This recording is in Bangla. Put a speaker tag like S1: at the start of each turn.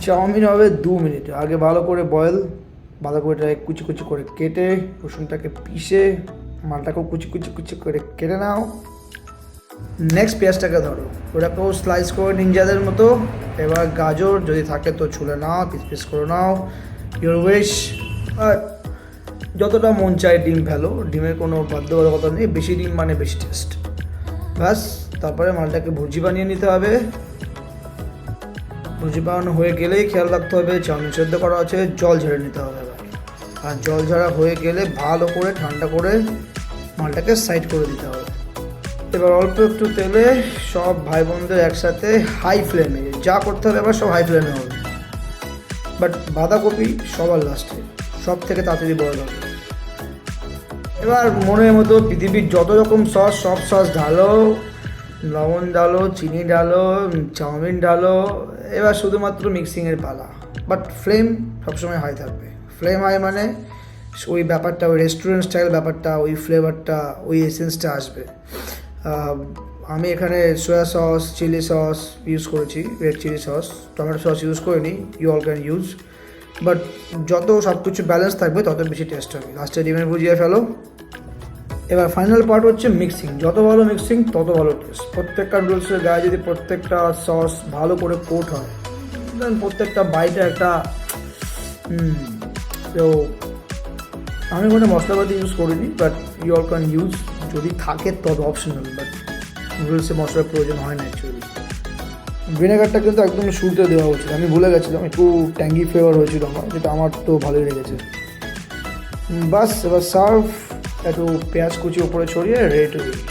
S1: চাউমিন হবে 2 মিনিট। আগে ভালো করে বয়েল, বাঁধাকপিটাকে কুচি কুচি করে কেটে, রসুনটাকে পিষে, মালটাকেও কুচি কুচি কুচি করে কেটে নাও। নেক্সট পেঁয়াজটাকে ধরো, ওটাকেও স্লাইস করে নিনজাদের মতো। এবার গাজর যদি থাকে তো ছুলে নাও, পিস পিস করে নাও, ইউর উইশ। আর যতটা মন চায় ডিম ফেলো, ডিমের কোনো বাধ্যবাধকতা নেই, বেশি ডিম মানে বেশি টেস্ট। ব্যাস, তারপরে মালটাকে ভুর্জি বানিয়ে নিতে হবে। ভুর্জি বানানো হয়ে গেলেই খেয়াল রাখতে হবে চাউমিন সেদ্ধ করা আছে, জল ঝেড়ে নিতে হবে এবার। আর জল ঝাড়া হয়ে গেলে ভালো করে ঠান্ডা করে মালটাকে সাইড করে দিতে হবে। এবার অল্প একটু তেলে সব ভাই বোনদের একসাথে হাই ফ্লেমে, যা করতে হবে এবার সব হাই ফ্লেমে হবে। বাট বাঁধাকপি সবার লাস্টে, সব থেকে তাড়াতাড়ি বড় হবে। এবার মনের মতো পৃথিবীর যত রকম সস, সব সস ঢালো, লবণ ডালো, চিনি ডালো, চাউমিন ডালো। এবার শুধুমাত্র মিক্সিংয়ের পালা। বাট ফ্লেম সবসময় হাই থাকবে। ফ্লেম হাই মানে ওই ব্যাপারটা, ওই রেস্টুরেন্ট স্টাইল ব্যাপারটা, ওই ফ্লেভারটা, ওই এসেন্সটা আসবে। আমি এখানে soya sauce, chilli sauce use করেছি, red chilli sauce, tomato sauce use করিনি, you all can use. But যত সব কিছু ব্যালেন্স থাকবে তত বেশি টেস্ট হবে। লাস্টে ডিমের ভুজিয়ে ফেলো। এবার ফাইনাল পার্ট হচ্ছে মিক্সিং। যত ভালো মিক্সিং তত ভালো টেস্ট। প্রত্যেকটা নুডলসের গায়ে যদি প্রত্যেকটা সস ভালো করে কোট হয়, দেন প্রত্যেকটা বাইটে একটা তো আমি কোনো মশলাপাতি ইউজ করিনি, but you all can use, যদি থাকে তবে অপশনাল। বাট নুডলসে মশলার প্রয়োজন হয় না অ্যাকচুয়ালি। ভিনেগারটা কিন্তু একদম শুরুতে দেওয়া উচিত, আমি ভুলে গেছিলাম। একটু ট্যাঙ্গি ফ্লেভার হয়েছিল আমার, যেটা আমার তো ভালোই লেগেছে। বাস, এবার সার্ভ। একটু পেঁয়াজ কুচি উপরে ছড়িয়ে রেডি টু ইট।